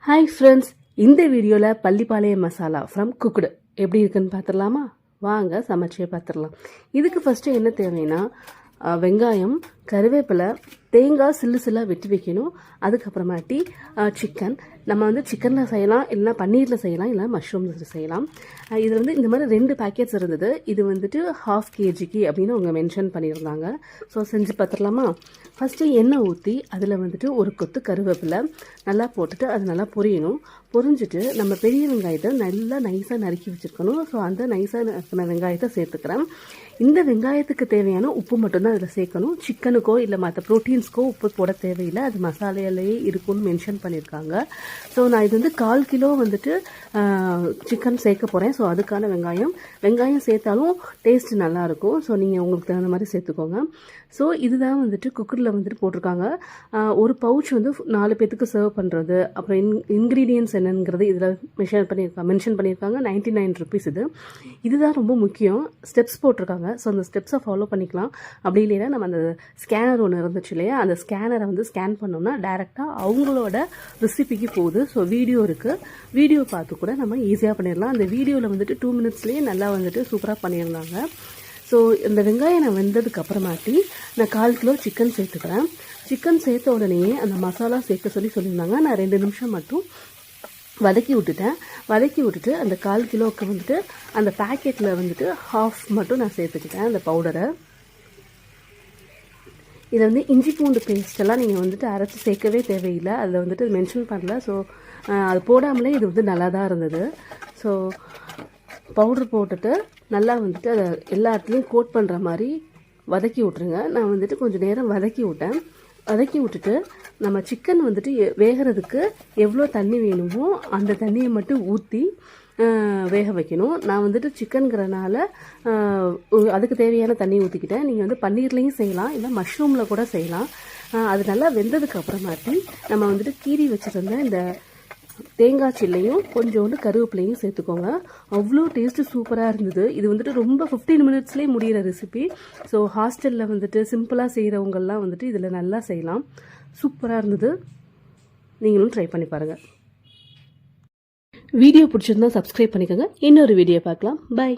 Hi friends, இந்த வீடியோவில் Pallipalayam masala from cooked எப்படி இருக்குன்னு பார்த்துடலாமா? வாங்க சமைச்சே பார்த்துடலாம். இதுக்கு ஃபஸ்ட்டு என்ன தேவைன்னா வெங்காயம், கருவேப்பிலை, தேங்காய் சில்லாக வெட்டி வைக்கணும். அதுக்கப்புறமாட்டி சிக்கன், நம்ம வந்து சிக்கனில் செய்யலாம், இல்லைனா பன்னீரில் செய்யலாம், இல்லை மஷ்ரூம்ஸில் செய்யலாம். இதில் வந்து இந்த மாதிரி 2 பேக்கெட்ஸ் இருந்தது. இது வந்துட்டு 1/2 kg அப்படின்னு அவங்க மென்ஷன் பண்ணியிருந்தாங்க. ஸோ செஞ்சு பார்த்துடலாமா? ஃபஸ்ட்டு எண்ணெய் ஊற்றி அதில் வந்துட்டு ஒரு கொத்து கருவேப்பிலை நல்லா போட்டுட்டு அது நல்லா பொரியணும். பொரிஞ்சிட்டு நம்ம பெரிய வெங்காயத்தை நல்லா நைஸாக நறுக்கி வச்சுருக்கணும். ஸோ அந்த நைஸாக நறுக்கின வெங்காயத்தை சேர்த்துக்கிறேன். இந்த வெங்காயத்துக்கு தேவையான உப்பு மட்டும்தான் அதில் சேர்க்கணும். சிக்கனுக்கோ இல்லை மற்ற ப்ரோட்டீன்ஸ்க்கோ உப்பு போட தேவையில்லை, அது மசாலையிலேயே இருக்கும்னு மென்ஷன் பண்ணியிருக்காங்க. ஸோ நான் இது வந்து 1/4 கிலோ வந்துட்டு சிக்கன் சேர்க்க போகிறேன். ஸோ அதுக்கான வெங்காயம் சேர்த்தாலும் டேஸ்ட் நல்லாயிருக்கும். ஸோ நீங்கள் உங்களுக்கு தகுந்த மாதிரி சேர்த்துக்கோங்க. ஸோ இதுதான் வந்துட்டு குக்கரில் வந்துட்டு போட்டிருக்காங்க. ஒரு பவுச் வந்து 4 பேத்துக்கு சர்வ் பண்ணுறது. அப்புறம் இன்க்ரீடியன்ஸ் என்னங்கிறது இதில் மென்ஷன் பண்ணியிருக்காங்க. 99 ருபீஸ். இதுதான் ரொம்ப முக்கியம். ஸ்டெப்ஸ் போட்டிருக்காங்க. ஸோ அந்த ஸ்டெப்ஸை ஃபாலோ பண்ணிக்கலாம். அப்படி இல்லைன்னா நம்ம அந்த ஸ்கேனர் ஒன்று இருந்துச்சு இல்லையா, அந்த ஸ்கேனரை வந்து ஸ்கேன் பண்ணோம்னா டேரெக்டாக அவங்களோட ரெசிபிக்கு போகுது. ஸோ வீடியோ இருக்குது, வீடியோ பார்த்து கூட நம்ம ஈஸியாக பண்ணிடலாம். அந்த வீடியோவில் வந்துட்டு 2 மினிட்ஸ்லேயே நல்லா வந்துட்டு சூப்பராக பண்ணியிருந்தாங்க. ஸோ இந்த வெங்காயம் நான் வெந்ததுக்கு அப்புறமாட்டி நான் 1/4 கிலோ சிக்கன் சேர்த்துக்கிறேன். சிக்கன் சேர்த்த உடனே அந்த மசாலா சேர்க்க சொல்லியிருந்தாங்க. நான் 2 நிமிஷம் மட்டும் வதக்கி விட்டுட்டு அந்த 1/4 கிலோவுக்கு வந்துட்டு அந்த பேக்கெட்டில் வந்துட்டு 1/2 மட்டும் நான் சேர்த்துக்கிட்டேன் அந்த பவுடரை. இதை வந்து இஞ்சி பூண்டு பேஸ்ட்டெல்லாம் நீங்கள் வந்துட்டு அரைச்சி சேர்க்கவே தேவையில்லை, அதில் வந்துட்டு மென்ஷன் பண்ணல. ஸோ அது போடாமலே இது வந்து நல்லா தான் இருந்தது. ஸோ பவுட்ரு போட்டுட்டு நல்லா வந்துட்டு அதை எல்லா இடத்துலையும் கோட் பண்ணுற மாதிரி வதக்கி விட்ருங்க. நான் வந்துட்டு கொஞ்சம் நேரம் வதக்கி விட்டுட்டு நம்ம சிக்கன் வந்துட்டு வேகிறதுக்கு எவ்வளோ தண்ணி வேணுமோ அந்த தண்ணியை மட்டும் ஊற்றி வேக வைக்கணும். நான் வந்துட்டு சிக்கனுங்கிறனால அதுக்கு தேவையான தண்ணி ஊற்றிக்கிட்டேன். நீங்கள் வந்து பன்னீர்லேயும் செய்யலாம், இல்லை மஷ்ரூமில் கூட செய்யலாம். அது நல்லா வெந்ததுக்கு அப்புறமாட்டி நம்ம வந்துட்டு கீறி வச்சுருந்த இந்த தேங்காய் சில்லையும் கொஞ்சோண்டு கருவேப்பிலையும் சேர்த்துக்கோங்க. அவ்வளோ டேஸ்ட்டு சூப்பராக இருந்தது. இது வந்துட்டு ரொம்ப 15 மினிட்ஸ்லேயே முடிகிற ரெசிபி. ஸோ ஹாஸ்டலில் வந்துட்டு சிம்பிளாக செய்கிறவங்கெல்லாம் வந்துட்டு இதில் நல்லா செய்யலாம். சூப்பராக இருந்தது. நீங்களும் ட்ரை பண்ணி பாருங்கள். வீடியோ பிடிச்சிருந்தா சப்ஸ்கிரைப் பண்ணிக்கோங்க. இன்னொரு வீடியோ பார்க்கலாம். பை.